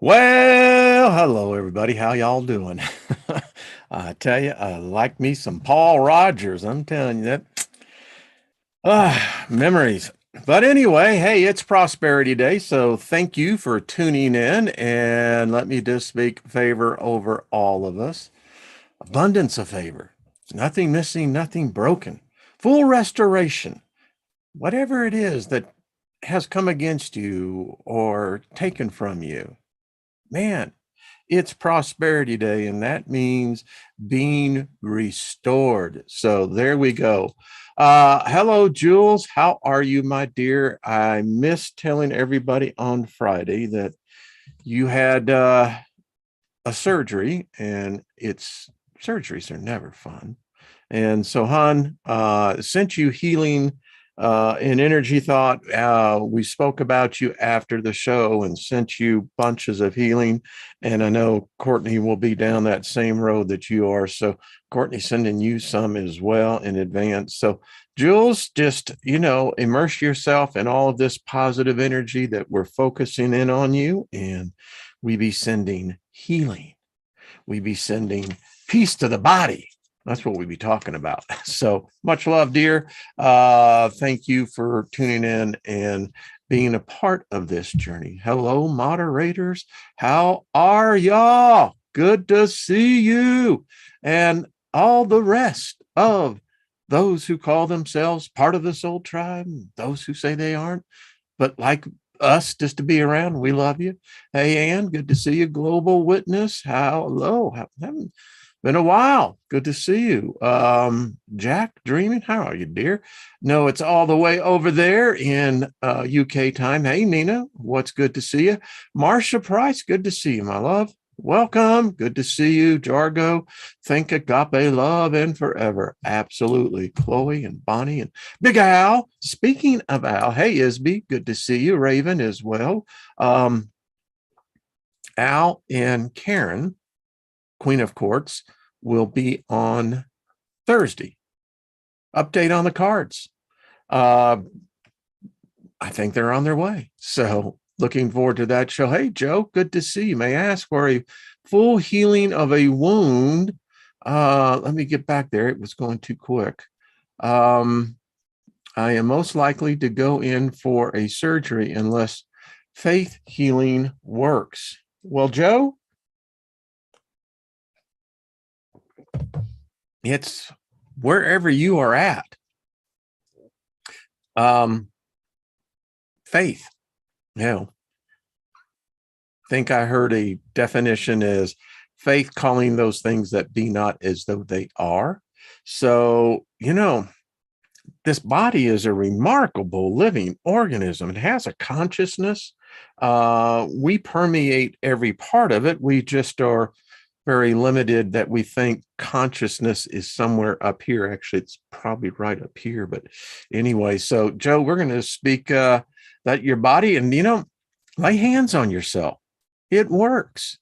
Well, hello everybody. How y'all doing? I tell you, I like me some Paul Rogers. I'm telling you that. Memories. But anyway, hey, it's Prosperity Day, so thank you for tuning in, and let me just speak favor over all of us. Abundance of favor. Nothing missing, nothing broken. Full restoration. Whatever it is that has come against you or taken from you, man, it's Prosperity Day, and that means being restored. So there we go. Hello, Jules. How are you, my dear? I missed telling everybody on Friday that you had a surgery, and surgeries are never fun. And so, hon, sent you healing and energy thought. We spoke about you after the show and sent you bunches of healing. And I know Courtney will be down that same road that you are. So, Courtney sending you some as well in advance. So, Jules, just, immerse yourself in all of this positive energy that we're focusing in on you. And we be sending healing. We be sending peace to the body. That's what we be talking about. So much love, dear. Thank you for tuning in and being a part of this journey. Hello, moderators. How are y'all? Good to see you. And all the rest of those who call themselves part of the soul tribe, those who say they aren't, but like us just to be around. We love you. Hey, Ann, good to see you. Global Witness. Hello. Haven't been a while. Good to see you. Jack, dreaming. How are you, dear? No, it's all the way over there in UK time. Hey, Nina, what's good to see you? Marsha Price, good to see you, my love. Welcome. Good to see you, Jargo. Think agape love and forever. Absolutely. Chloe and Bonnie and Big Al. Speaking of Al, hey, Isby, good to see you. Raven as well. Al and Karen, Queen of Courts, will be on Thursday. Update on the cards. I think they're on their way. So looking forward to that show. Hey, Joe, good to see you. May I ask for a full healing of a wound? Let me get back there. It was going too quick. I am most likely to go in for a surgery unless faith healing works. Well, Joe, it's wherever you are at. Faith. I think I heard a definition as faith calling those things that be not as though they are. So, this body is a remarkable living organism. It has a consciousness. We permeate every part of it. We just are very limited that we think consciousness is somewhere up here. Actually, it's probably right up here. But anyway, so Joe, we're going to speak that your body, and, lay hands on yourself. It works.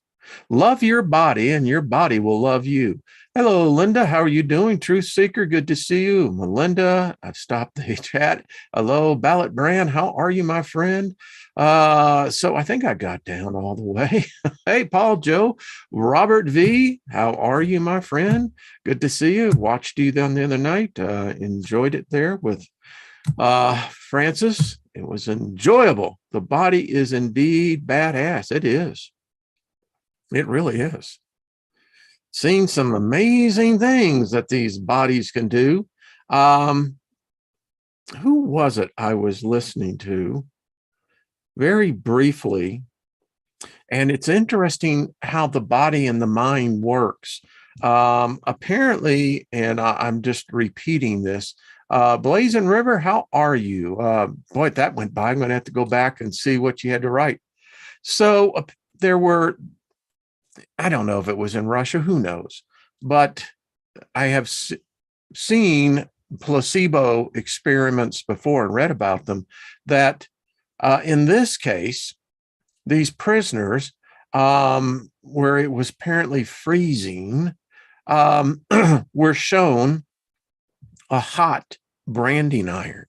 Love your body and your body will love you. Hello, Linda. How are you doing? Truth Seeker, good to see you. Melinda, I've stopped the chat. Hello, Ballot Brand. How are you, my friend? So I think I got down all the way. Hey, Paul, Joe, Robert V. How are you, my friend? Good to see you. Watched you down the other night. Enjoyed it there with Francis. It was enjoyable. The body is indeed badass. It is. It really is. Seen some amazing things that these bodies can do. Who was it I was listening to very briefly? And it's interesting how the body and the mind works. Apparently, and I'm just repeating this, Blazing River, how are you? Boy, that went by. I'm going to have to go back and see what you had to write. So there were, I don't know if it was in Russia, who knows, but I have seen placebo experiments before and read about them that in this case, these prisoners, where it was apparently freezing, were shown a hot branding iron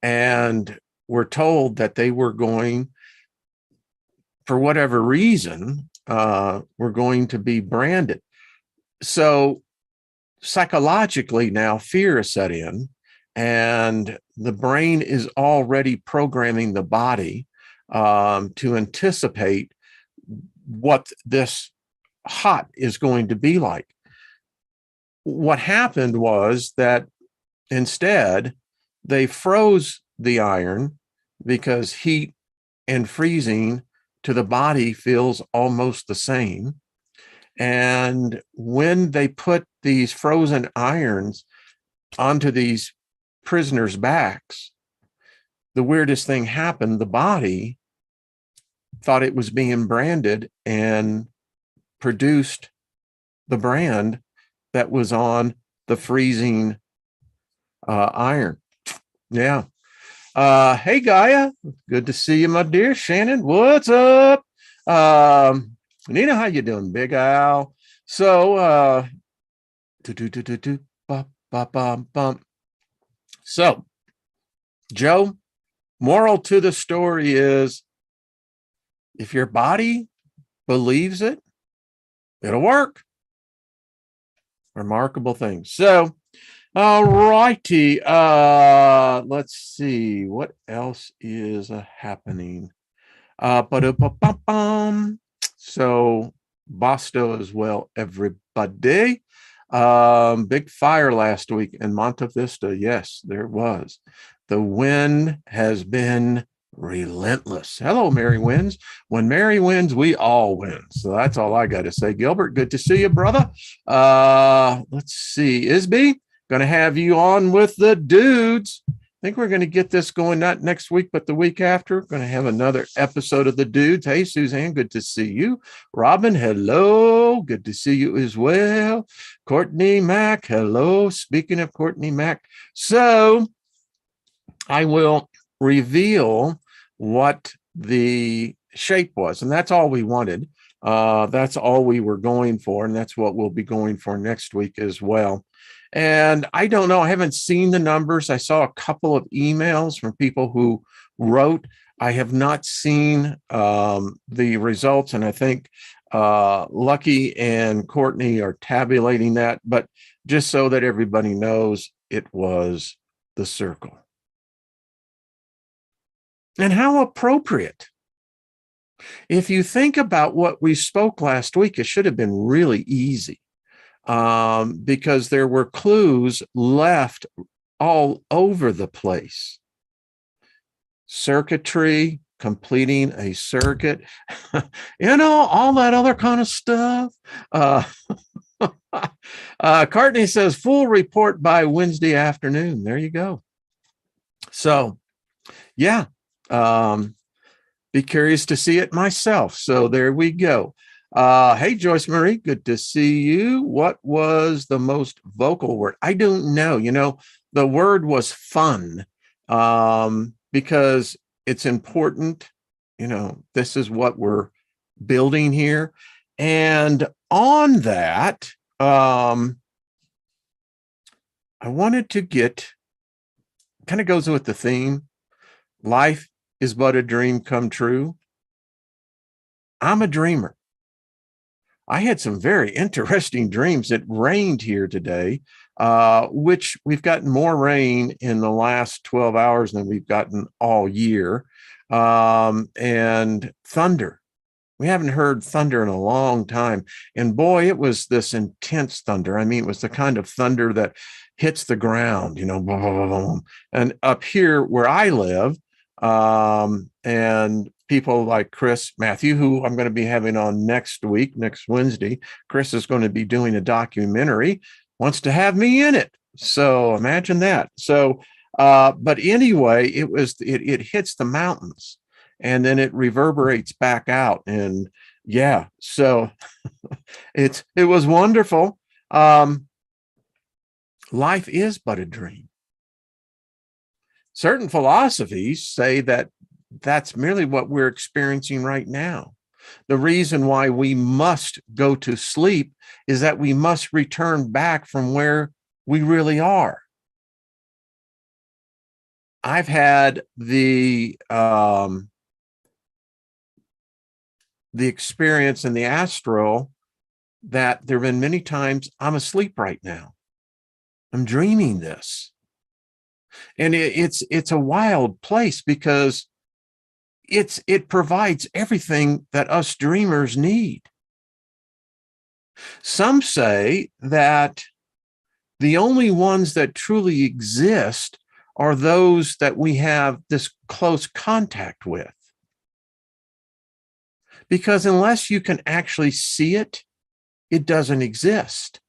and were told that they were going for whatever reason, we're going to be branded. So psychologically now fear is set in, and the brain is already programming the body to anticipate what this hot is going to be like. What happened was that instead they froze the iron because heat and freezing to the body feels almost the same. And when they put these frozen irons onto these prisoners' backs, the weirdest thing happened. The body thought it was being branded and produced the brand that was on the freezing iron. Yeah. Hey, Gaia. Good to see you, my dear. Shannon, what's up? Nina, how you doing, Big Al? So, so, Joe, moral to the story is if your body believes it, it'll work. Remarkable thing. So, all righty. Let's see what else is happening. So BOSTO as well, everybody. Big fire last week in Monte Vista. Yes, there was. The wind has been relentless. Hello, Mary wins. When Mary wins, we all win. So that's all I got to say. Gilbert, good to see you, brother. Let's see. Isby, going to have you on with the dudes. I think we're going to get this going not next week, but the week after. Going to have another episode of the dudes. Hey, Suzanne, good to see you. Robin, hello. Good to see you as well. Courtney Mack, hello. Speaking of Courtney Mack, so I will reveal what the shape was, and that's all we wanted. That's all we were going for, and that's what we'll be going for next week as well. And I don't know, I haven't seen the numbers. I saw a couple of emails from people who wrote. I have not seen the results, and I think Lucky and Courtney are tabulating that, but just so that everybody knows, it was the circle. And how appropriate. If you think about what we spoke last week, it should have been really easy because there were clues left all over the place. Circuitry, completing a circuit, all that other kind of stuff. Courtney says, full report by Wednesday afternoon. There you go. So, yeah. Be curious to see it myself. So there we go. Hey, Joyce Marie, good to see you. What was the most vocal word? I don't know. The word was fun because it's important. This is what we're building here. And on that, I wanted to kind of goes with the theme. Life is but a dream come true. I'm a dreamer. I had some very interesting dreams. It rained here today, which we've gotten more rain in the last 12 hours than we've gotten all year. And thunder. We haven't heard thunder in a long time. And boy, it was this intense thunder. I mean, it was the kind of thunder that hits the ground, boom, boom, boom. And up here where I live, and people like Chris Matthew, who I'm going to be having on next Wednesday. Chris is going to be doing a documentary, wants to have me in it. So imagine that. So, but anyway, it hits the mountains and then it reverberates back out. And yeah, so it was wonderful. Life is but a dream. Certain philosophies say that that's merely what we're experiencing right now. The reason why we must go to sleep is that we must return back from where we really are. I've had the the experience in the astral that there have been many times I'm asleep right now. I'm dreaming this. And it's a wild place because it provides everything that us dreamers need. Some say that the only ones that truly exist are those that we have this close contact with. Because unless you can actually see it, it doesn't exist.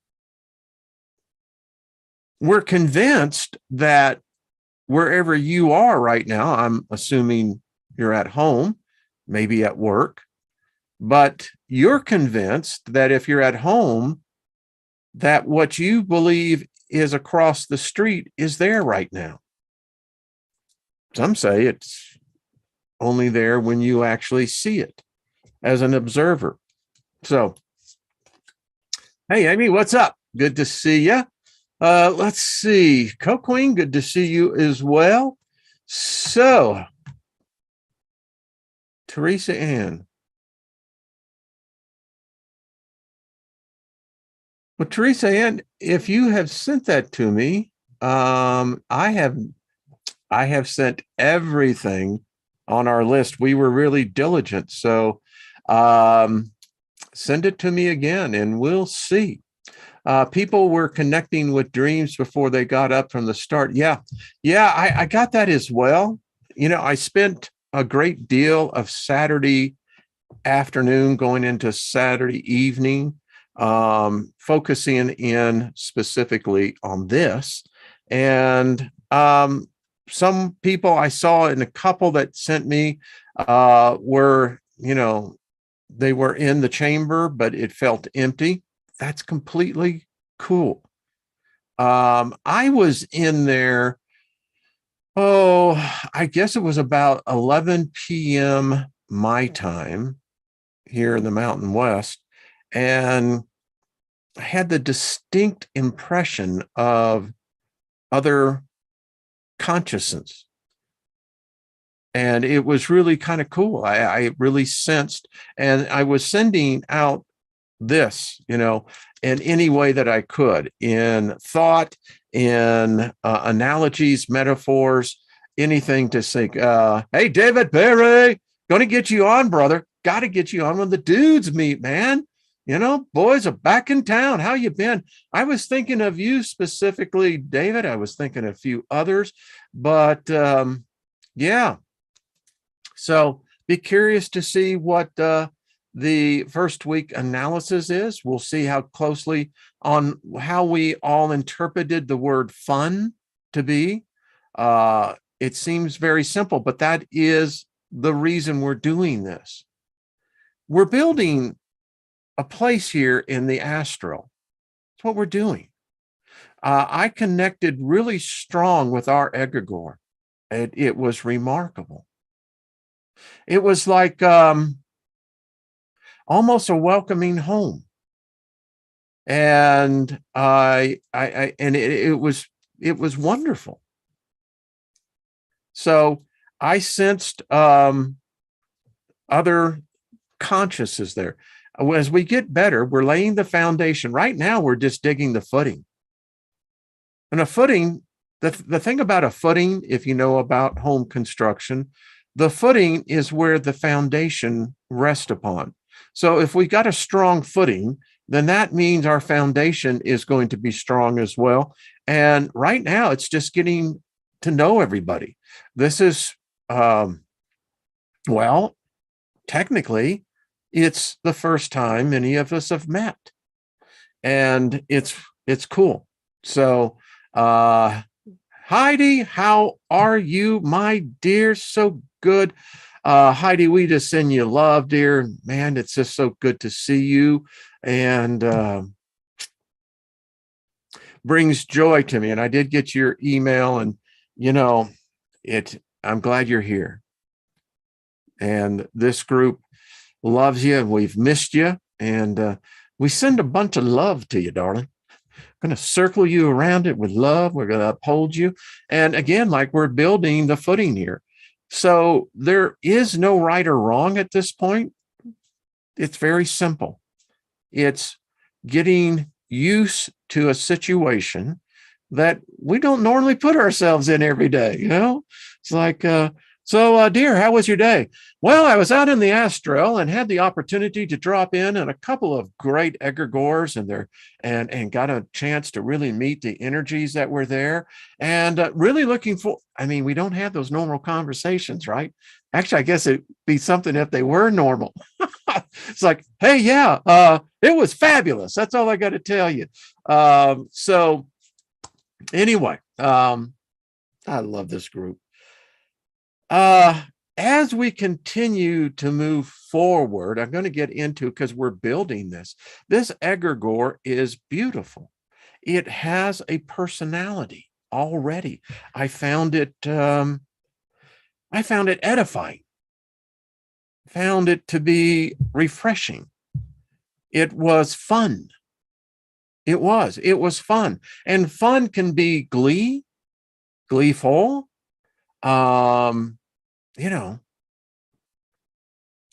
We're convinced that wherever you are right now, I'm assuming you're at home, maybe at work, but you're convinced that if you're at home, that what you believe is across the street is there right now. Some say it's only there when you actually see it as an observer. So, hey, Amy, what's up? Good to see you. Let's see. Co-Queen, good to see you as well. So, Teresa Ann. Well, Teresa Ann, if you have sent that to me, I have sent everything on our list. We were really diligent. So send it to me again and we'll see. People were connecting with dreams before they got up from the start. Yeah, I got that as well. You know, I spent a great deal of Saturday afternoon going into Saturday evening, focusing in specifically on this. And some people I saw in a couple that sent me were, you know, they were in the chamber, but it felt empty. That's completely cool. I was in there, I guess it was about 11 p.m. my time here in the Mountain West. And I had the distinct impression of other consciousness. And it was really kind of cool. I really sensed, and I was sending out this, you know, in any way that I could, in thought, in analogies, metaphors, anything to think, hey, David Perry, going to get you on, brother. Got to get you on when the dudes meet, man. You know, boys are back in town. How you been? I was thinking of you specifically, David. I was thinking a few others, but yeah. So be curious to see what the first week analysis is. We'll see how closely on how we all interpreted the word fun to be. It seems very simple, but that is the reason we're doing this. We're building a place here in the astral. That's what we're doing. I connected really strong with our egregore. It was remarkable. It was like almost a welcoming home. And it was wonderful. So I sensed other consciousness there. As we get better, we're laying the foundation. Right now, we're just digging the footing. And a footing, the thing about a footing, if you know about home construction, the footing is where the foundation rests upon. So if we got a strong footing, then that means our foundation is going to be strong as well. And right now, it's just getting to know everybody. This is, well, technically, it's the first time many of us have met, and it's cool. So, Heidi, how are you, my dear? So good. Heidi, we just send you love, dear. Man, it's just so good to see you, and brings joy to me. And I did get your email, and you know, I'm glad you're here. And this group loves you, and we've missed you, and we send a bunch of love to you, darling. Going to circle you around it with love. We're going to uphold you. And again, like we're building the footing here. So there is no right or wrong at this point. It's very simple. It's getting used to a situation that we don't normally put ourselves in every day. It's like, dear, how was your day? Well, I was out in the astral and had the opportunity to drop in a couple of great egregores and got a chance to really meet the energies that were there, and really looking for, we don't have those normal conversations, right? Actually, I guess it'd be something if they were normal. It's like, hey, yeah, it was fabulous. That's all I got to tell you. So anyway, I love this group. As we continue to move forward, I'm going to get into, because we're building this egregore is beautiful. It has a personality already. I found it edifying, found it to be refreshing. It was fun. It was fun, and fun can be gleeful.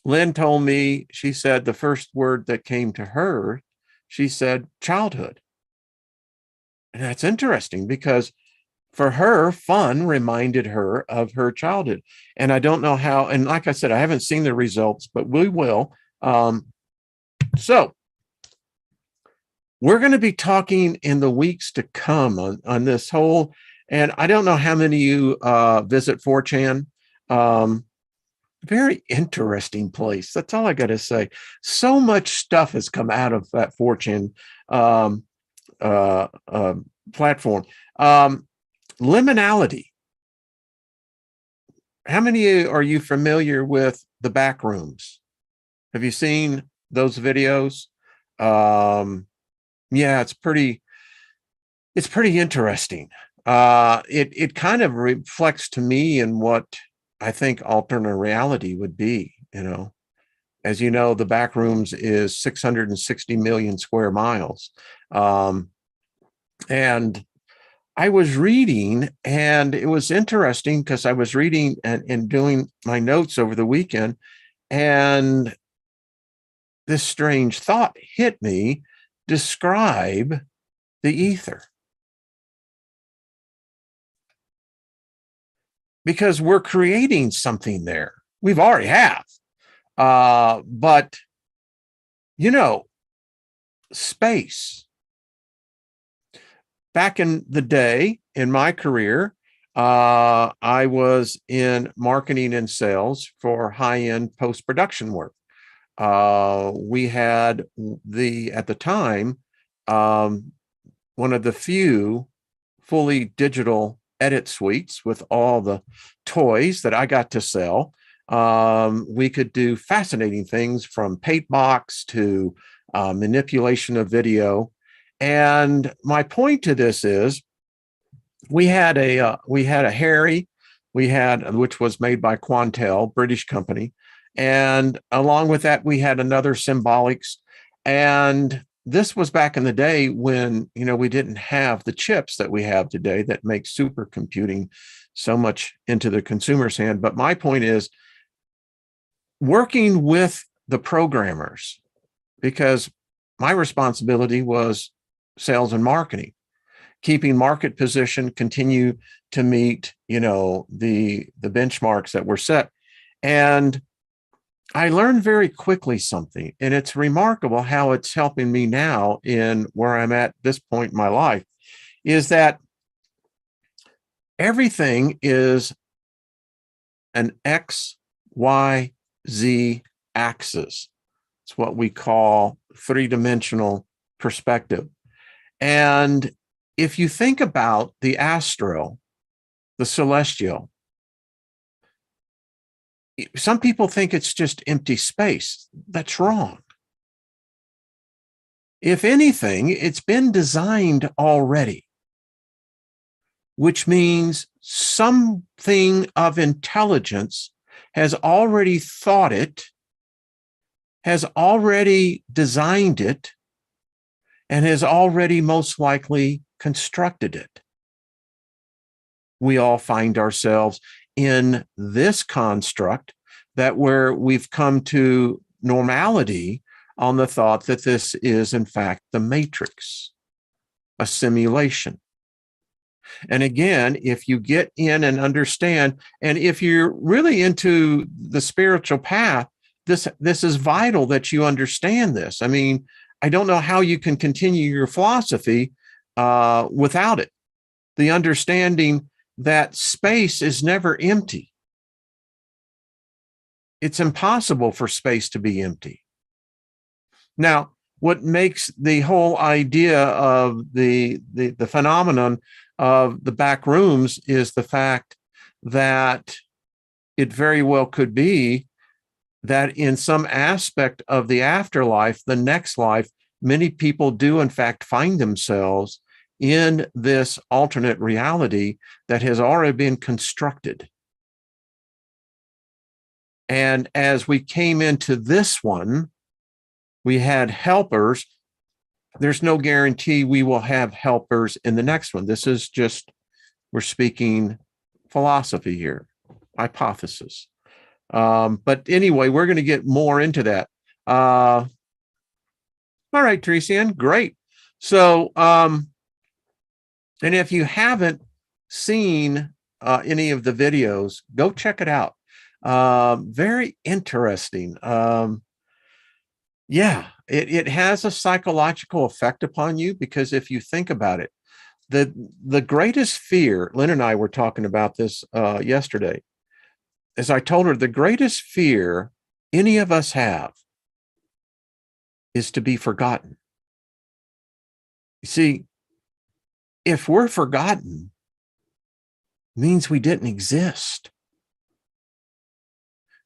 Lynn told me, she said the first word that came to her, she said childhood. And that's interesting, because for her, fun reminded her of her childhood. And I don't know how, and like I said, I haven't seen the results, but we will. So we're going to be talking in the weeks to come on this whole, and I don't know how many of you visit 4chan. Very interesting place. That's all I got to say. So much stuff has come out of that 4chan platform. Liminality. How many are you familiar with the back rooms? Have you seen those videos? Yeah, it's pretty interesting. It kind of reflects to me in what I think alternate reality would be. As you know, the back rooms is 660 million square miles. And I was reading, and it was interesting because I was reading and doing my notes over the weekend, and this strange thought hit me: describe the ether. Because we're creating something there. We've already have. But, space. Back in the day, in my career, I was in marketing and sales for high-end post-production work. We had at the time, one of the few fully digital edit suites with all the toys that I got to sell. We could do fascinating things, from paint box to manipulation of video. And my point to this is, we had a Harry, which was made by Quantel, British company, and along with that we had another Symbolics. And this was back in the day when we didn't have the chips that we have today that make supercomputing so much into the consumer's hand. But my point is, working with the programmers, because my responsibility was sales and marketing, keeping market position, continue to meet the benchmarks that were set. And I learned very quickly something, and it's remarkable how it's helping me now in where I'm at this point in my life, is that everything is an X, Y, Z axis. It's what we call three-dimensional perspective. And if you think about the astral, the celestial, some people think it's just empty space. That's wrong. If anything, it's been designed already, which means something of intelligence has already thought it, has already designed it, and has already most likely constructed it. We all find ourselves in this construct, that where we've come to normality on the thought that this is, in fact, the matrix, a simulation. And again, if you get in and understand, and if you're really into the spiritual path, this is vital that you understand this. I mean, I don't know how you can continue your philosophy without it. The understanding that space is never empty. It's impossible for space to be empty. Now, what makes the whole idea of the phenomenon of the back rooms is the fact that it very well could be that in some aspect of the afterlife, the next life, many people do in fact find themselves in this alternate reality that has already been constructed. And as we came into this one, we had helpers. There's no guarantee we will have helpers in the next one. This is just, we're speaking philosophy here, hypothesis. But anyway, we're going to get more into that. All right, Teresian, great. So, and if you haven't seen any of the videos, go check it out. Very interesting. Yeah, it has a psychological effect upon you, because if you think about it, the greatest fear, Lynn and I were talking about this yesterday, as I told her, the greatest fear any of us have is to be forgotten. You see, if we're forgotten, it means we didn't exist.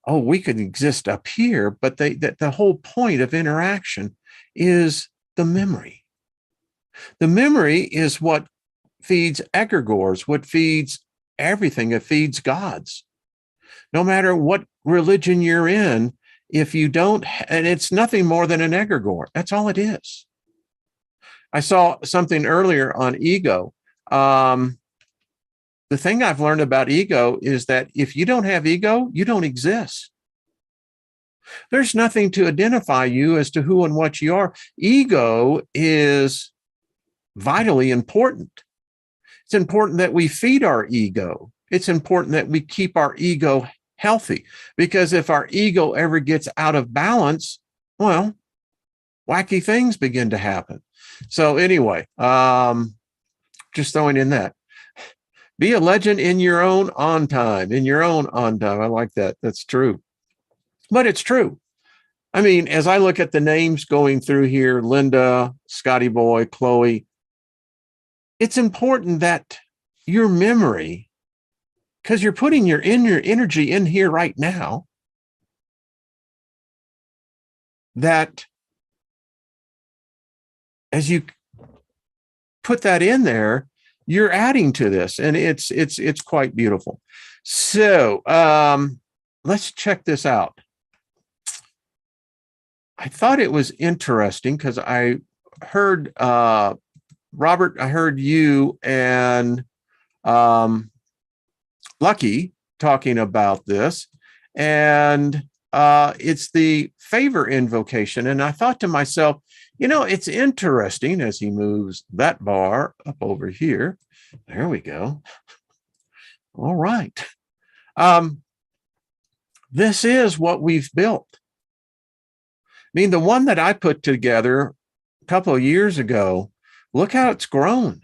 Oh, we could exist up here, but the whole point of interaction is the memory. The memory is what feeds egregores, what feeds everything. It feeds gods. No matter what religion you're in, if you don't, and it's nothing more than an egregore. That's all it is. I saw something earlier on ego. The thing I've learned about ego is that if you don't have ego, you don't exist. There's nothing to identify you as to who and what you are. Ego is vitally important. It's important that we feed our ego. It's important that we keep our ego healthy, because if our ego ever gets out of balance, well, wacky things begin to happen. So anyway, just throwing in that. Be a legend in your own on time, in your own on time. I like that. That's true. But it's true. I mean, as I look at the names going through here, Linda, Scotty Boy, Chloe, it's important that your memory, because you're putting your inner energy in here right now, that as you put that in there, you're adding to this, and it's quite beautiful. So let's check this out. I thought it was interesting because I heard Robert, I heard you and Lucky talking about this, and it's the favor invocation. And I thought to myself, you know, it's interesting as he moves that bar up over here. There we go. All right. This is what we've built. I mean, the one that I put together a couple of years ago, look how it's grown.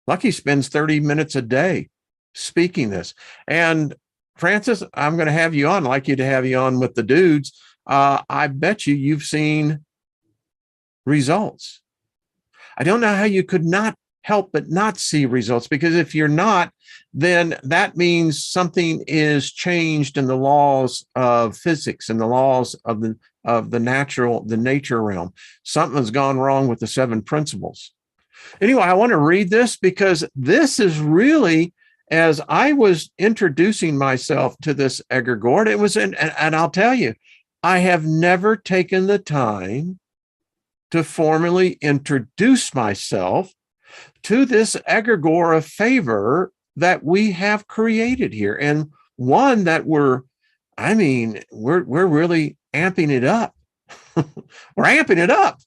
Lucky spends 30 minutes a day speaking this. And Francis, I'm going to have you on. I'd like you to have you on with the dudes. I bet you've seen results. I don't know how you could not help but not see results, because if you're not, then that means something is changed in the laws of physics and the laws of the nature realm. Something's gone wrong with the 7 principles. Anyway, I want to read this because this is really, as I was introducing myself to this egregore, it was, and I'll tell you, I have never taken the time to formally introduce myself to this egregore of favor that we have created here, and one that we're really amping it up. We're amping it up.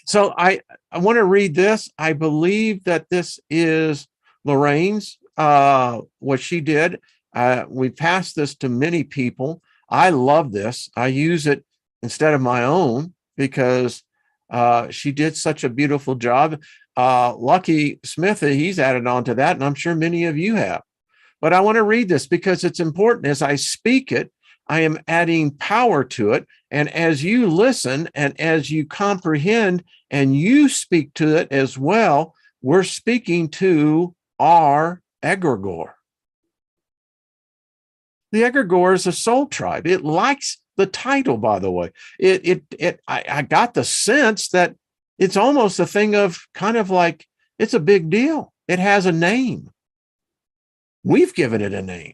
So I want to read this. I believe that this is Lorraine's, what she did. We passed this to many people. I love this. I use it instead of my own because she did such a beautiful job. Lucky Smithy, he's added on to that, and I'm sure many of you have. But I want to read this because it's important. As I speak it, I am adding power to it. And as you listen and as you comprehend and you speak to it as well, we're speaking to our egregore. The egregore is a soul tribe. It likes the title, by the way. I got the sense that it's almost a thing of kind of like, it's a big deal. It has a name. We've given it a name.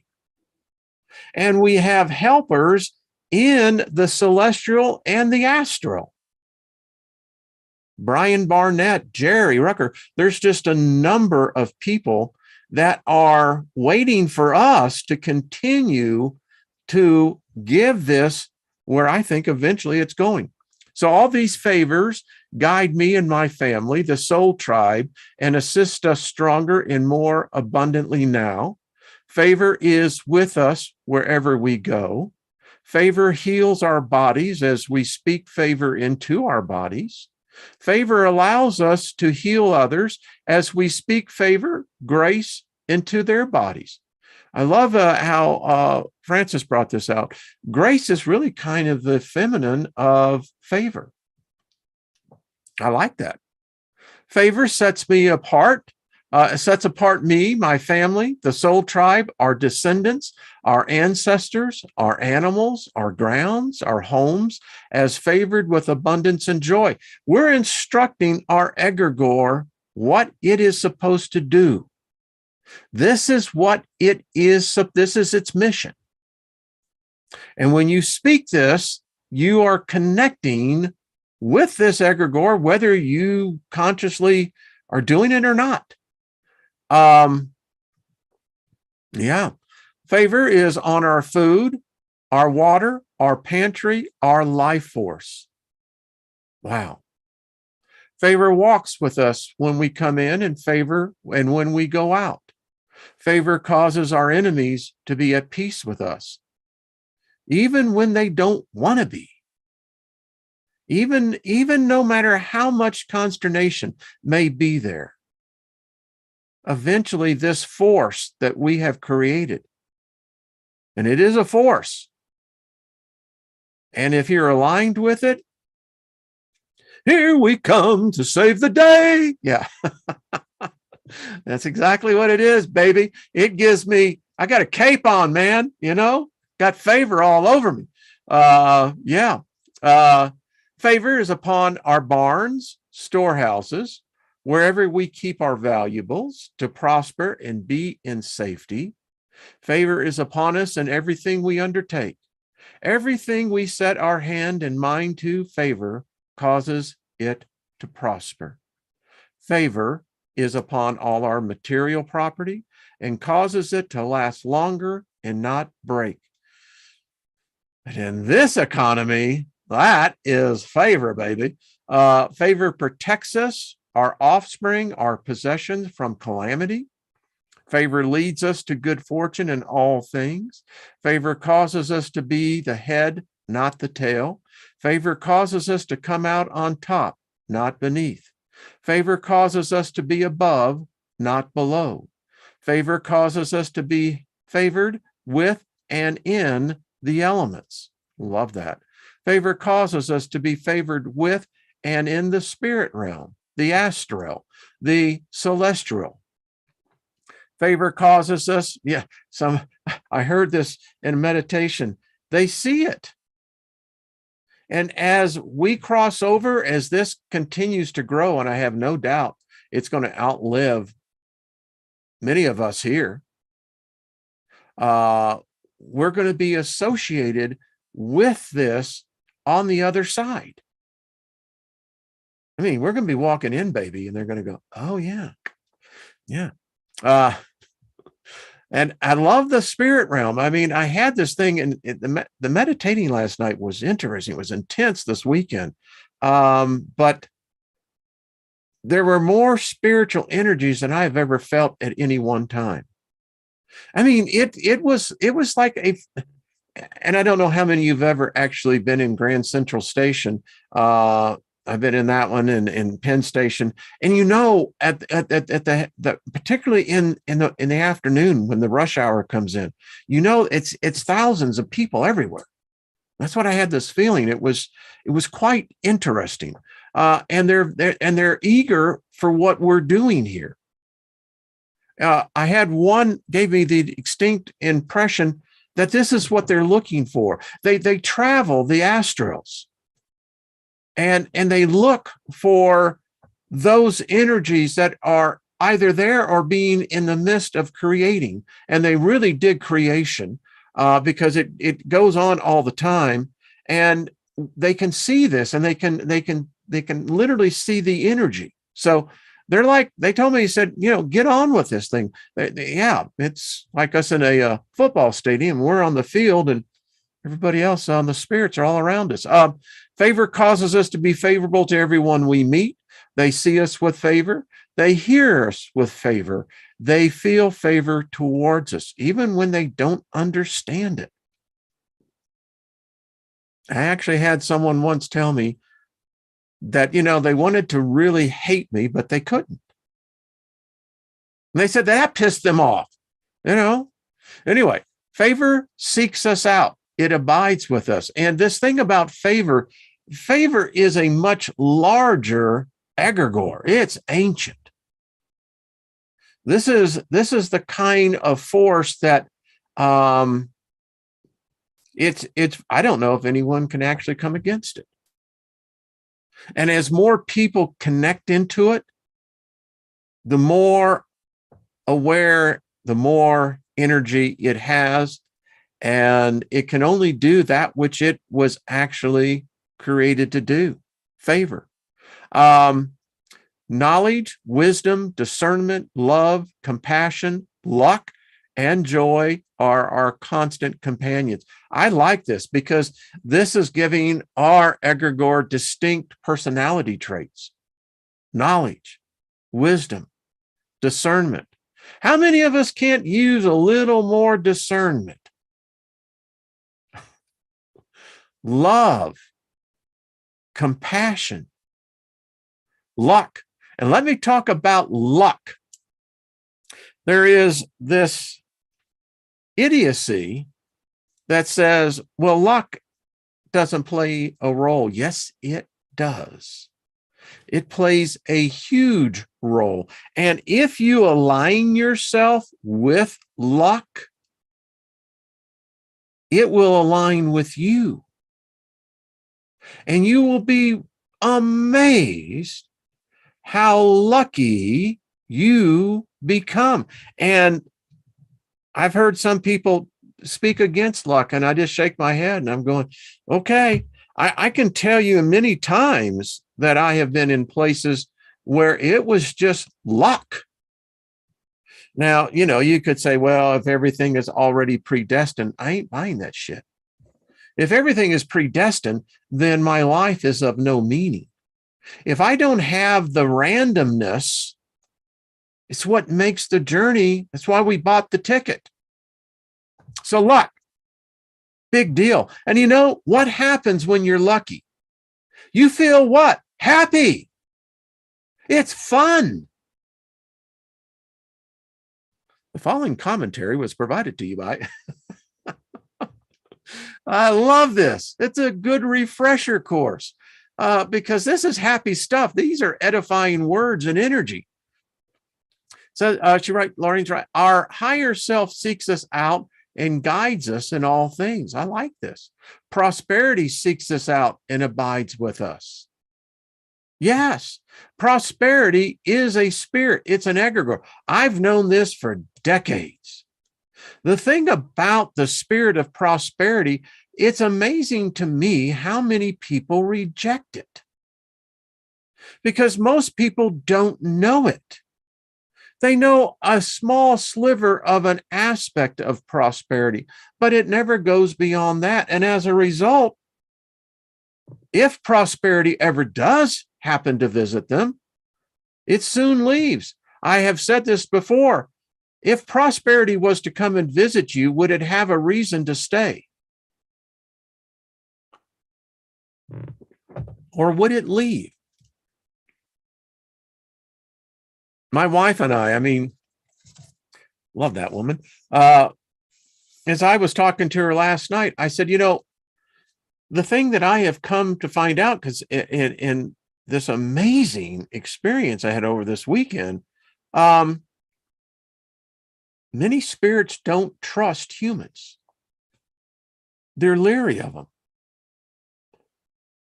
And we have helpers in the celestial and the astral. Brian Barnett, Jerry Rucker, there's just a number of people that are waiting for us to continue to give this where I think eventually it's going. So all these favors guide me and my family, the soul tribe, and assist us stronger and more abundantly now. Favor is with us wherever we go. Favor heals our bodies as we speak favor into our bodies. Favor allows us to heal others as we speak favor, grace into their bodies. I love how Francis brought this out. Grace is really kind of the feminine of favor. I like that. Favor sets me apart. Sets apart me, my family, the soul tribe, our descendants, our ancestors, our animals, our grounds, our homes, as favored with abundance and joy. We're instructing our egregore what it is supposed to do. This is what it is. This is its mission. And when you speak this, you are connecting with this egregore, whether you consciously are doing it or not. Yeah. Favor is on our food, our water, our pantry, our life force. Wow. Favor walks with us when we come in, and favor and when we go out. Favor causes our enemies to be at peace with us, even when they don't want to be. Even no matter how much consternation may be there. Eventually, this force that we have created, and it is a force, and if you're aligned with it, here we come to save the day. Yeah, that's exactly what it is, baby. It gives me, I got a cape on, man, got favor all over me. Favor is upon our barns, storehouses, wherever we keep our valuables to prosper and be in safety. Favor is upon us in everything we undertake. Everything we set our hand and mind to, favor causes it to prosper. Favor is upon all our material property and causes it to last longer and not break. But in this economy, that is favor, baby. Favor protects us, our offspring, our possessions from calamity. Favor leads us to good fortune in all things. Favor causes us to be the head, not the tail. Favor causes us to come out on top, not beneath. Favor causes us to be above, not below. Favor causes us to be favored with and in the elements. Love that. Favor causes us to be favored with and in the spirit realm, the astral, the celestial. Favor causes us, I heard this in meditation, they see it. And as we cross over, as this continues to grow, and I have no doubt it's going to outlive many of us here, we're going to be associated with this on the other side. I mean, we're going to be walking in, baby, and they're going to go, oh, yeah. And I love the spirit realm. I mean, I had this thing, and the meditating last night was interesting. It was intense this weekend. But there were more spiritual energies than I've ever felt at any one time. I mean, it was like and I don't know how many you've ever actually been in Grand Central Station. I've been in that one, and in Penn Station, and at the particularly in the afternoon when the rush hour comes in, it's thousands of people everywhere. That's what I had this feeling. It was quite interesting, and they're eager for what we're doing here. I had one gave me the distinct impression that this is what they're looking for. They travel the astrals, and they look for those energies that are either there or being in the midst of creating. And they really dig creation because it goes on all the time, and they can see this, and they can literally see the energy. So they told me, he said, get on with this thing. Yeah, it's like us in a football stadium. We're on the field, and everybody else on the spirits are all around us. Favor causes us to be favorable to everyone we meet. They see us with favor. They hear us with favor. They feel favor towards us, even when they don't understand it. I actually had someone once tell me that, they wanted to really hate me, but they couldn't. And they said that pissed them off, Anyway, favor seeks us out. It abides with us. And this thing about favor is a much larger egregore. It's ancient. This is the kind of force that it's I don't know if anyone can actually come against it. And as more people connect into it, the more aware, the more energy it has, and it can only do that which it was actually created to do. Favor. Knowledge, wisdom, discernment, love, compassion, luck, and joy are our constant companions. I like this because this is giving our egregore distinct personality traits. Knowledge, wisdom, discernment. How many of us can't use a little more discernment? Love, compassion, luck. And let me talk about luck. There is this idiocy that says, well, luck doesn't play a role. Yes, it does. It plays a huge role. And if you align yourself with luck, it will align with you. And you will be amazed how lucky you become. And I've heard some people speak against luck, and I just shake my head and I'm going, okay, I can tell you many times that I have been in places where it was just luck. Now, you could say, well, if everything is already predestined, I ain't buying that shit. If everything is predestined, then my life is of no meaning. If I don't have the randomness, it's what makes the journey. That's why we bought the ticket. So luck, big deal. And what happens when you're lucky? You feel what? Happy. It's fun. The following commentary was provided to you by I love this. It's a good refresher course because this is happy stuff. These are edifying words and energy. So Lauren's right. Our higher self seeks us out and guides us in all things. I like this. Prosperity seeks us out and abides with us. Yes, prosperity is a spirit. It's an egregore. I've known this for decades. The thing about the spirit of prosperity, it's amazing to me how many people reject it. Because most people don't know it. They know a small sliver of an aspect of prosperity, but it never goes beyond that. And as a result, if prosperity ever does happen to visit them, it soon leaves. I have said this before. If prosperity was to come and visit you, would it have a reason to stay? Or would it leave? My wife and I mean, love that woman. As I was talking to her last night, I said, the thing that I have come to find out, because in this amazing experience I had over this weekend, many spirits don't trust humans. They're leery of them.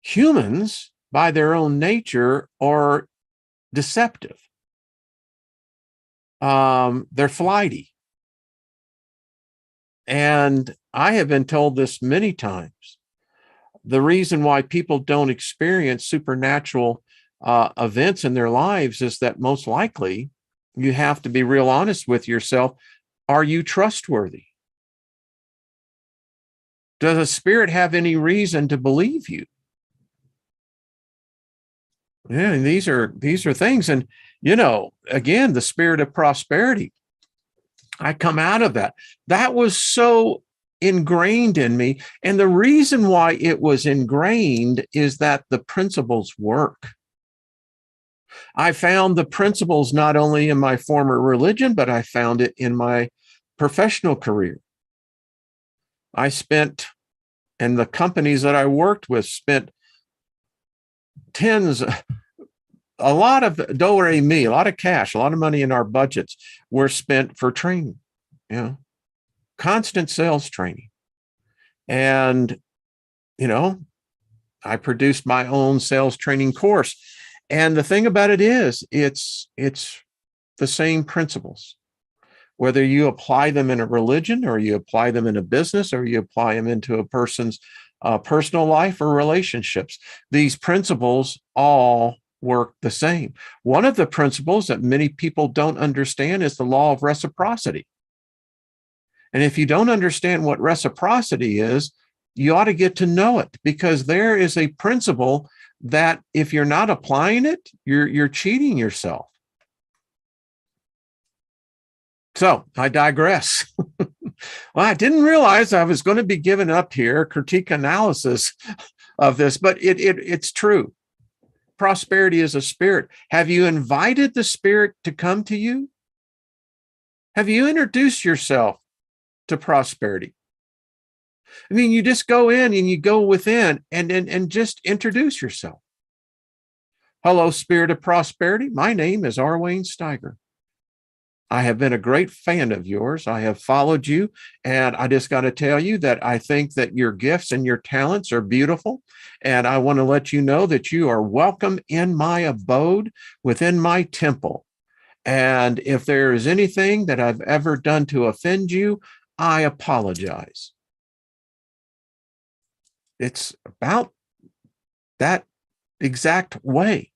Humans, by their own nature, are deceptive. They're flighty. And I have been told this many times. The reason why people don't experience supernatural events in their lives is that most likely you have to be real honest with yourself. Are you trustworthy? Does a spirit have any reason to believe you? Yeah, and these are things. And, again, the spirit of prosperity, I come out of that. That was so ingrained in me. And the reason why it was ingrained is that the principles work. I found the principles not only in my former religion, but I found it in my professional career. I spent, and the companies that I worked with spent a lot of a lot of cash, a lot of money in our budgets were spent for training, constant sales training. And, I produced my own sales training course. And the thing about it is, it's the same principles. Whether you apply them in a religion, or you apply them in a business, or you apply them into a person's personal life or relationships, these principles all work the same. One of the principles that many people don't understand is the law of reciprocity. And if you don't understand what reciprocity is, you ought to get to know it, because there is a principle that if you're not applying it, you're cheating yourself. So I digress. Well, I didn't realize I was going to be giving up here critique analysis of this, but it's true. Prosperity is a spirit. Have you invited the spirit to come to you? Have you introduced yourself to prosperity? I mean, you just go in and you go within and just introduce yourself. Hello, spirit of prosperity. My name is R. Wayne Steiger. I have been a great fan of yours. I have followed you, and I just got to tell you that I think that your gifts and your talents are beautiful, and I want to let you know that you are welcome in my abode, within my temple. And if there is anything that I've ever done to offend you, I apologize. It's about that exact way.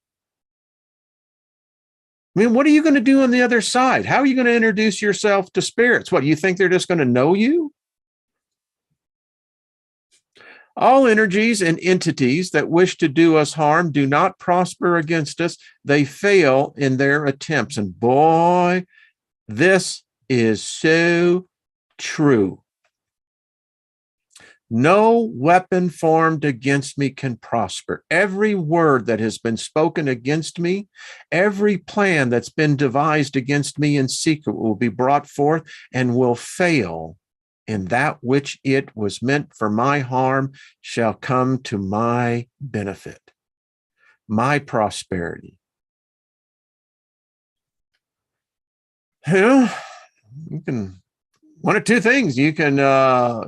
I mean, what are you going to do on the other side? How are you going to introduce yourself to spirits? What, do you think they're just going to know you? All energies and entities that wish to do us harm do not prosper against us. They fail in their attempts. And boy, this is so true. No weapon formed against me can prosper. Every word that has been spoken against me, every plan that's been devised against me in secret will be brought forth and will fail. And that which it was meant for my harm shall come to my benefit, my prosperity. You can, one of two things. You can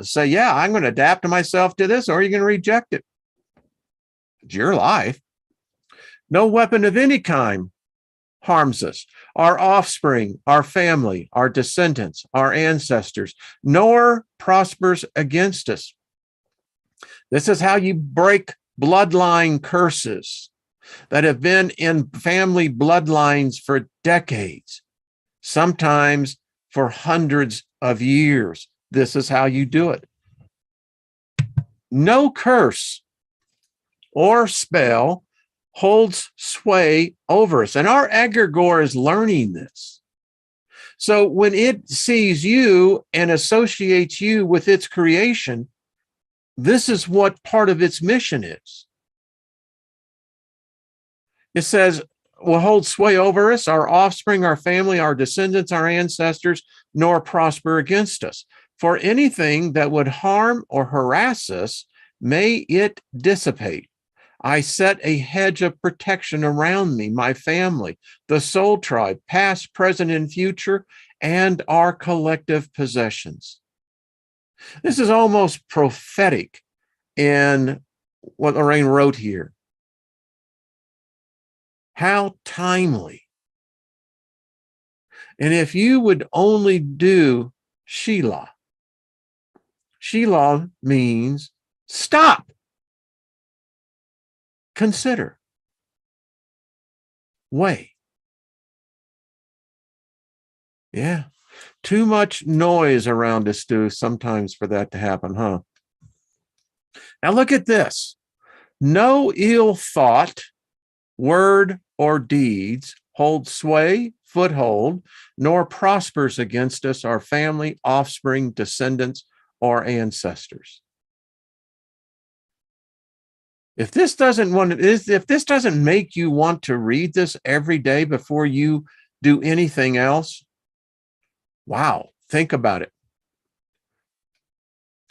say, yeah, I'm going to adapt myself to this, or you can reject it. It's your life. No weapon of any kind harms us, our offspring, our family, our descendants, our ancestors, nor prospers against us. This is how you break bloodline curses that have been in family bloodlines for decades. sometimes for hundreds of years. This is how you do it. No curse or spell holds sway over us. And our egregore is learning this. So when it sees you and associates you with its creation, this is what part of its mission is. It says, will hold sway over us, our offspring, our family, our descendants, our ancestors, nor prosper against us. For anything that would harm or harass us, may it dissipate. I set a hedge of protection around me, my family, the soul tribe, past, present, and future, and our collective possessions. This is almost prophetic in what Lorraine wrote here. How timely. And if you would only do Sheila, Sheila means stop, consider, weigh. Yeah, too much noise around us, Stu, sometimes for that to happen, huh? Now look at this. No ill thought, word, or deeds hold sway, foothold, nor prospers against us, our family, offspring, descendants, or ancestors. If this doesn't make you want to read this every day before you do anything else, wow, think about it.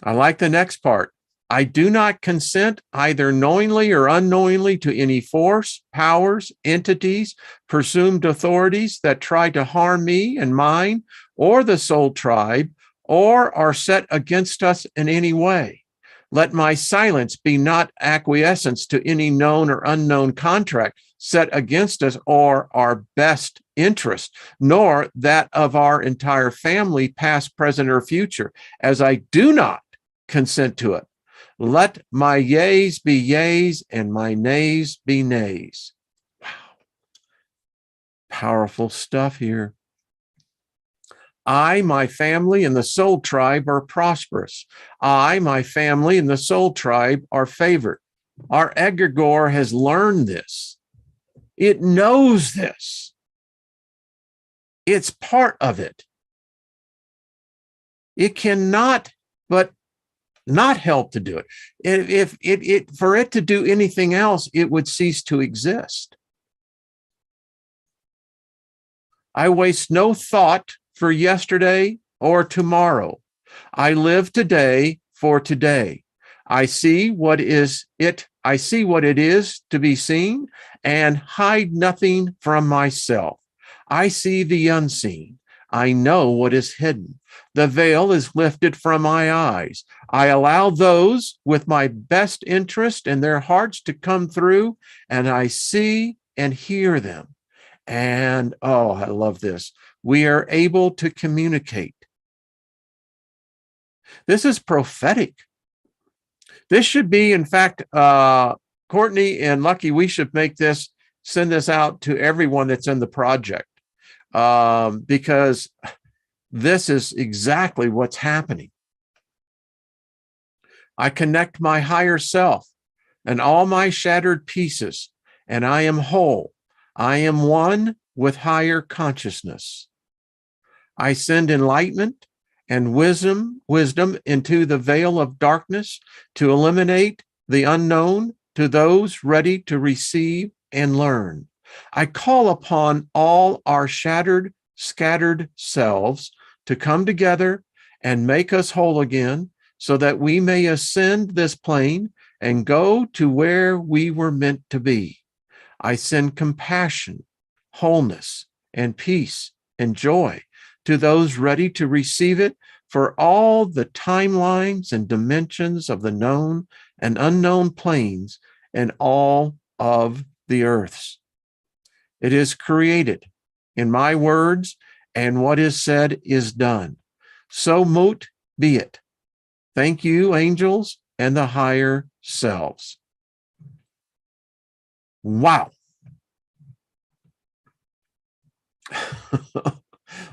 I like the next part. I do not consent either knowingly or unknowingly to any force, powers, entities, presumed authorities that try to harm me and mine or the soul tribe or are set against us in any way. Let my silence be not acquiescence to any known or unknown contract set against us or our best interest, nor that of our entire family, past, present, or future, as I do not consent to it. Let my yeas be yeas and my nays be nays. Wow. Powerful stuff here. I, my family, and the soul tribe are prosperous. I, my family, and the soul tribe are favored. Our egregore has learned this. It knows this. It's part of it. It cannot but not help to do it. If for it to do anything else, it would cease to exist. I waste no thought for yesterday or tomorrow. I live today for today. I see what it is to be seen and hide nothing from myself. I see the unseen. I know what is hidden. The veil is lifted from my eyes. I allow those with my best interest in their hearts to come through, and I see and hear them. And, oh, I love this. We are able to communicate. This is prophetic. This should be, in fact, Courtney and Lucky, we should send this out to everyone that's in the project, because this is exactly what's happening. I connect my higher self and all my shattered pieces, and I am whole. I am one with higher consciousness. I send enlightenment and wisdom into the veil of darkness to eliminate the unknown to those ready to receive and learn. I call upon all our shattered, scattered selves to come together and make us whole again, so that we may ascend this plane and go to where we were meant to be. I send compassion, wholeness, and peace and joy to those ready to receive it for all the timelines and dimensions of the known and unknown planes and all of the earths. It is created in my words, and what is said is done. So moot be it. Thank you, angels and the higher selves. Wow.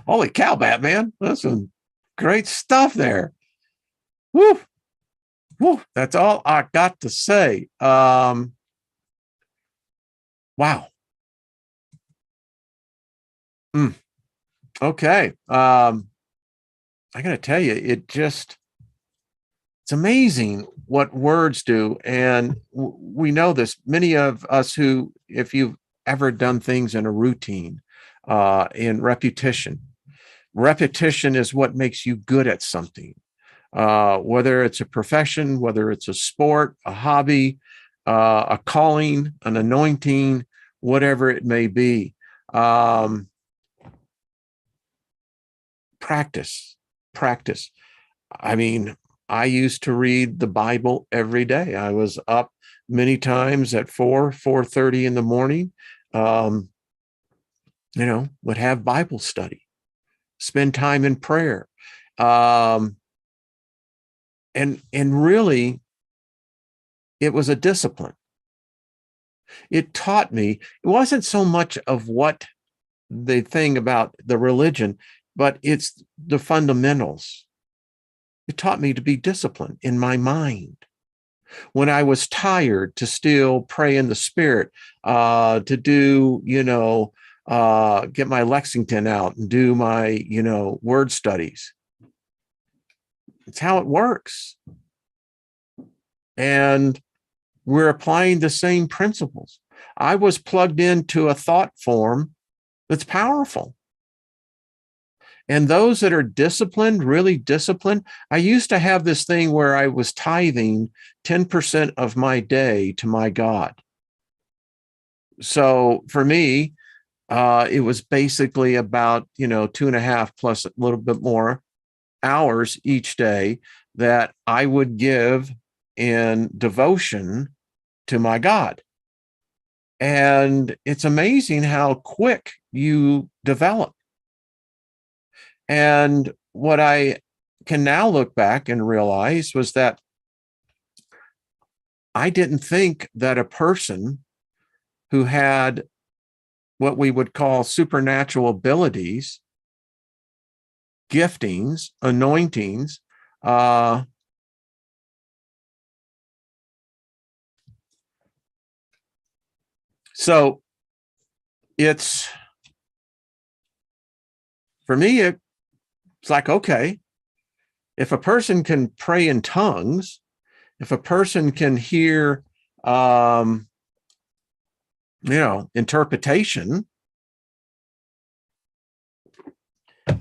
Holy cow, Batman. That's some great stuff there. Woo. Woo. That's all I got to say. Wow. Okay. I got to tell you, it's amazing what words do. And we know this. Many of us who, if you've ever done things in a routine, in repetition is what makes you good at something. Whether it's a profession, whether it's a sport, a hobby, a calling, an anointing, whatever it may be. Practice. I mean, I used to read the Bible every day. I was up many times at 4:30 in the morning, would have Bible study, spend time in prayer. And really, it was a discipline. It taught me, it wasn't so much of what the thing about the religion, but it's the fundamentals. It taught me to be disciplined in my mind. When I was tired, to still pray in the Spirit, to do, get my Lexington out and do my, word studies. It's how it works. And we're applying the same principles. I was plugged into a thought form that's powerful. And those that are disciplined, really disciplined, I used to have this thing where I was tithing 10% of my day to my God. So for me, it was basically about, 2.5 plus a little bit more hours each day that I would give in devotion to my God. And it's amazing how quick you develop. And what I can now look back and realize was that I didn't think that a person who had what we would call supernatural abilities, giftings, anointings, so it's, for me, it's like, okay, if a person can pray in tongues, if a person can hear, interpretation,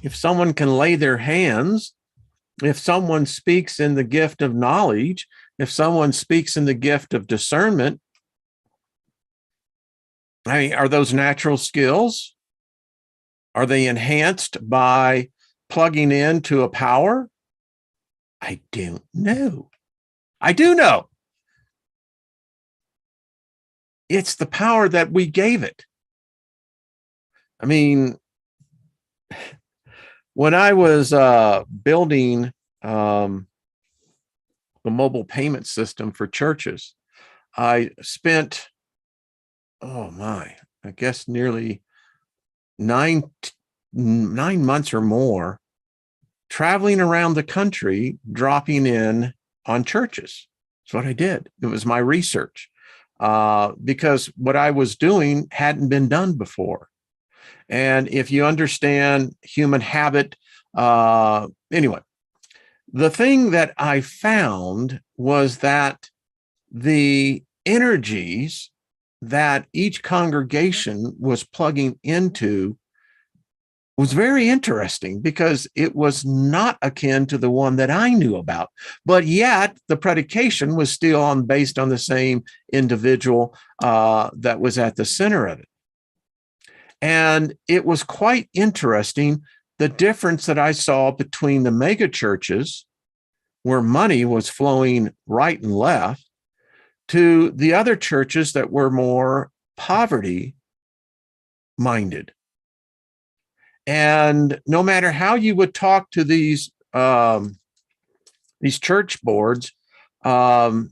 if someone can lay their hands, if someone speaks in the gift of knowledge, if someone speaks in the gift of discernment, I mean, are those natural skills? Are they enhanced by plugging into a power? I don't know. I do know. It's the power that we gave it. I mean, when I was building the mobile payment system for churches, I spent, I guess nearly 9 months or more traveling around the country, dropping in on churches. That's what I did. It was my research, because what I was doing hadn't been done before. And if you understand human habit, anyway, the thing that I found was that the energies that each congregation was plugging into was very interesting, because it was not akin to the one that I knew about, but yet the predication was still based on the same individual that was at the center of it. And it was quite interesting, the difference that I saw between the mega churches, where money was flowing right and left, to the other churches that were more poverty minded. And no matter how you would talk to these church boards, many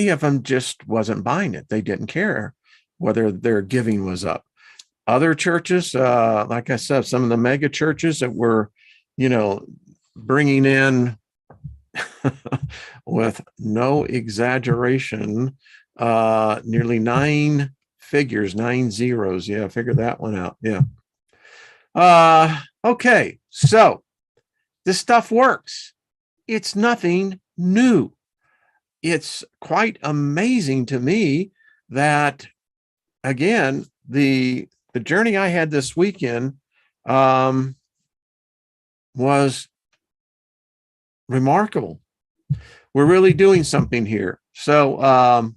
of them just wasn't buying it. They didn't care whether their giving was up. Other churches, like I said, some of the mega churches that were, bringing in, with no exaggeration, nearly 9 figures, 9 zeros. Yeah, figure that one out. Yeah. Okay, so this stuff works. It's nothing new. It's quite amazing to me that, again, the journey I had this weekend was remarkable. We're really doing something here. So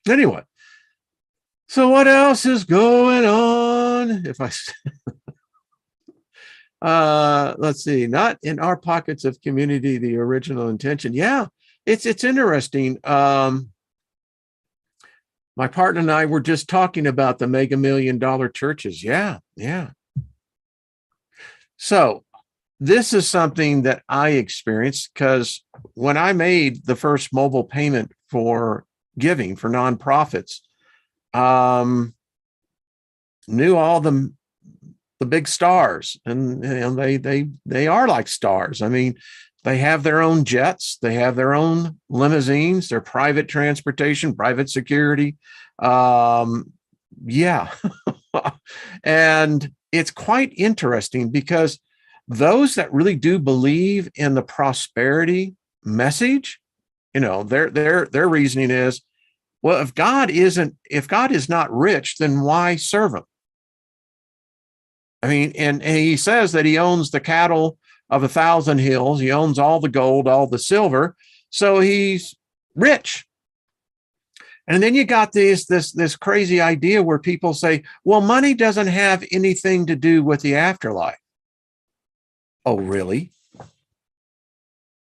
anyway, so what else is going on? If I let's see, not in our pockets of community, the original intention. Yeah, it's interesting. My partner and I were just talking about the mega $1 million churches. Yeah. So this is something that I experienced, because when I made the first mobile payment for giving for nonprofits, knew all the big stars, and they are like stars. I mean, they have their own jets, they have their own limousines, their private transportation, private security. Yeah. And it's quite interesting, because those that really do believe in the prosperity message, their reasoning is, well, if God is not rich, then why serve him? I mean, and he says that he owns the cattle of 1,000 hills. He owns all the gold, all the silver. So he's rich. And then you got this crazy idea where people say, well, money doesn't have anything to do with the afterlife. Oh, really?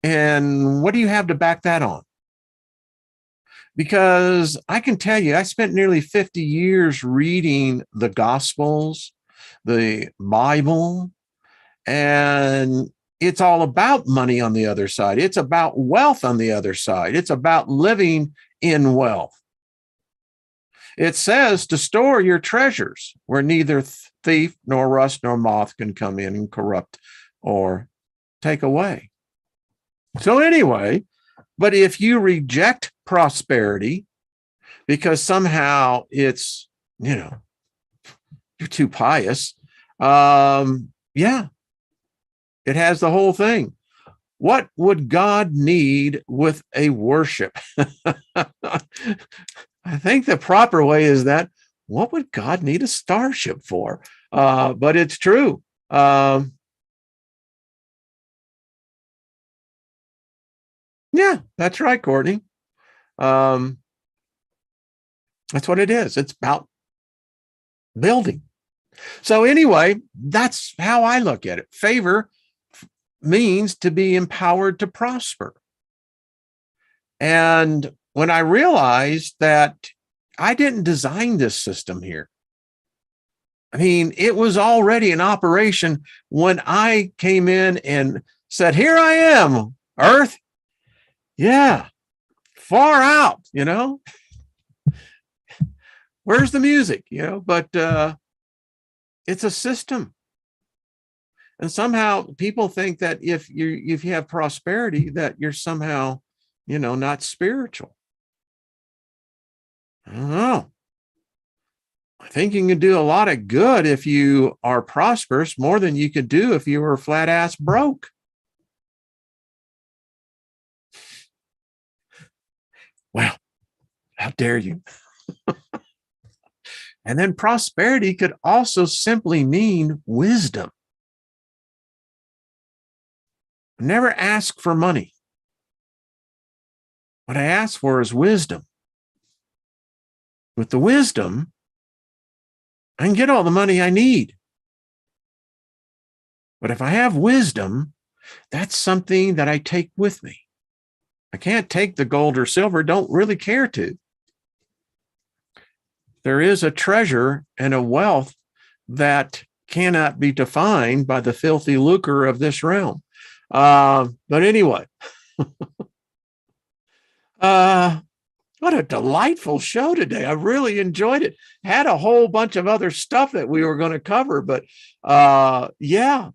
And what do you have to back that on? Because I can tell you, I spent nearly 50 years reading the Gospels, the Bible, and it's all about money on the other side. It's about wealth on the other side. It's about living in wealth. It says to store your treasures where neither thief nor rust nor moth can come in and corrupt or take away. So anyway, but if you reject prosperity because somehow it's, you're too pious, yeah, it has the whole thing. What would God need with a worship? I think the proper way is that, what would God need a starship for? But it's true. Yeah, that's right, Courtney. That's what it is. It's about building. So anyway, that's how I look at it. Favor means to be empowered to prosper. And when I realized that I didn't design this system here, I mean, it was already in operation when I came in and said, here I am, Earth. Yeah, far out, where's the music, but it's a system. And somehow people think that if you have prosperity, that you're somehow, not spiritual. I don't know. I think you can do a lot of good if you are prosperous, more than you could do if you were flat ass broke. Well, how dare you? And then prosperity could also simply mean wisdom. Never ask for money. What I ask for is wisdom. With the wisdom, I can get all the money I need. But if I have wisdom, that's something that I take with me. I can't take the gold or silver, don't really care to. There is a treasure and a wealth that cannot be defined by the filthy lucre of this realm. But anyway, What a delightful show today. I really enjoyed it. Had a whole bunch of other stuff that we were going to cover, but yeah.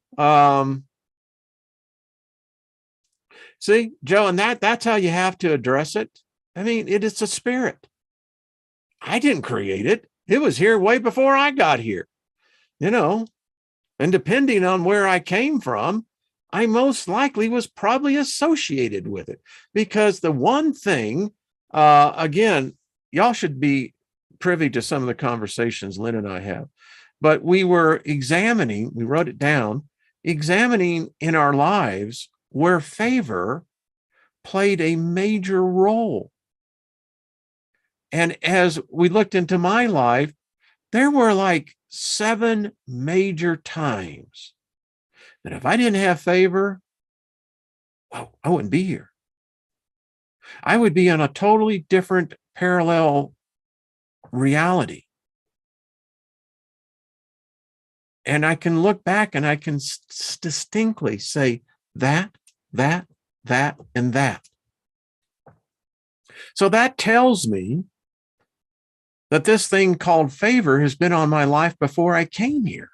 See, Joe, and that's how you have to address it. I mean, it is a spirit. I didn't create it. It was here way before I got here, and depending on where I came from, I most likely was probably associated with it, because the one thing, again, y'all should be privy to some of the conversations Lynn and I have, but we were examining, we wrote it down, examining in our lives where favor played a major role. And as we looked into my life, there were like 7 major times that if I didn't have favor, well, I wouldn't be here. I would be on a totally different parallel reality. And I can look back and I can distinctly say that, and that. So that tells me that this thing called favor has been on my life before I came here.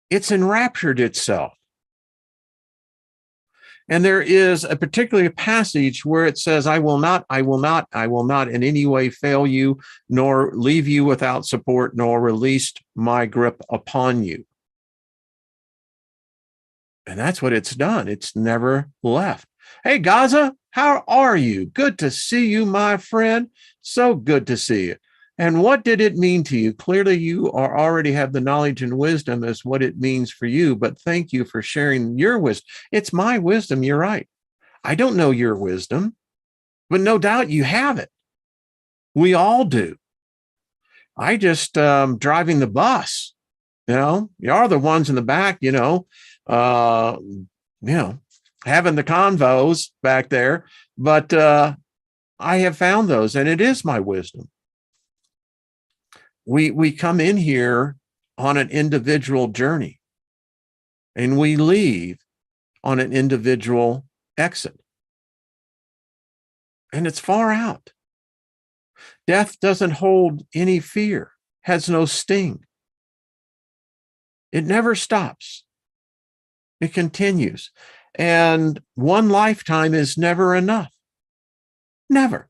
It's enraptured itself. And there is a particular passage where it says, I will not in any way fail you, nor leave you without support, nor release my grip upon you. And that's what it's done. It's never left. Hey, Gaza, how are you? Good to see you, my friend. So good to see you. And what did it mean to you? Clearly, you already have the knowledge and wisdom as what it means for you, but thank you for sharing your wisdom. It's my wisdom, you're right. I don't know your wisdom, but no doubt you have it. We all do. I just driving the bus, you are the ones in the back, having the convos back there, but I have found those, and it is my wisdom. We come in here on an individual journey, and we leave on an individual exit. And it's far out. Death doesn't hold any fear, has no sting. It never stops. It continues. And one lifetime is never enough. Never.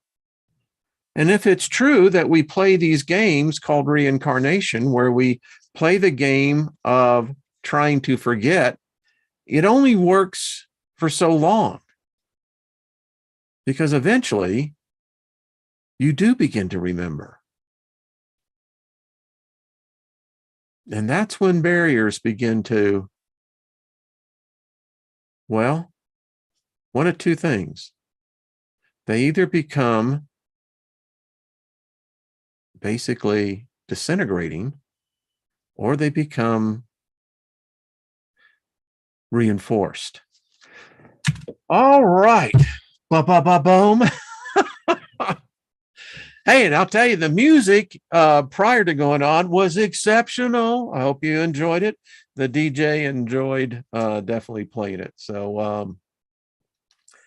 And if it's true that we play these games called reincarnation, where we play the game of trying to forget, it only works for so long. Because eventually, you do begin to remember. And that's when barriers begin to, well, one of two things. They either become basically disintegrating, or they become reinforced. All right. Boom. Hey, and I'll tell you, the music prior to going on was exceptional. I hope you enjoyed it. The DJ enjoyed definitely playing it. So,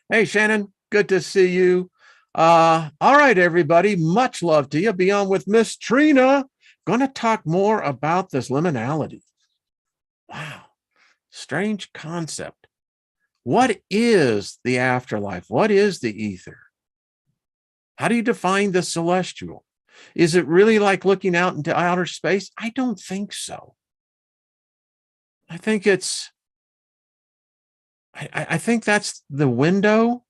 hey, Shannon, good to see you. All right, everybody, much love to you. Be on with Miss Trina. Going to talk more about this liminality. Wow, strange concept. What is the afterlife? What is the ether? How do you define the celestial? Is it really like looking out into outer space? I don't think so. I think it's, I think that's the window.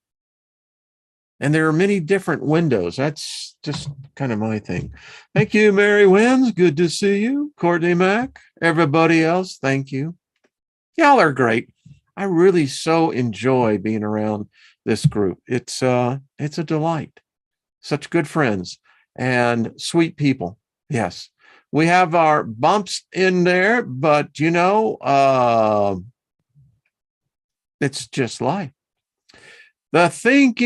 And there are many different windows. That's just kind of my thing. Thank you, Mary Wins. Good to see you. Courtney Mack. Everybody else, thank you. Y'all are great. I really so enjoy being around this group. It's a delight. Such good friends and sweet people. Yes. We have our bumps in there, but it's just life. The think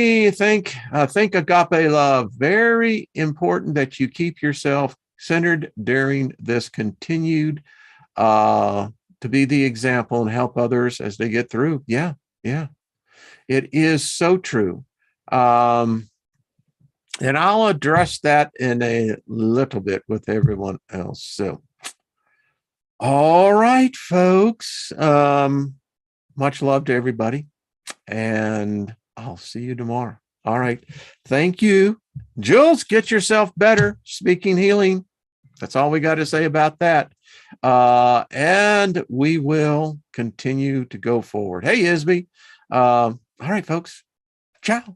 agape love. Very important that you keep yourself centered during this continued to be the example and help others as they get through. Yeah. It is so true And I'll address that in a little bit with everyone else. So, all right, folks. Much love to everybody, and I'll see you tomorrow. All right. Thank you. Jules, get yourself better. Speaking healing. That's all we got to say about that. And we will continue to go forward. Hey, Isby. All right, folks. Ciao.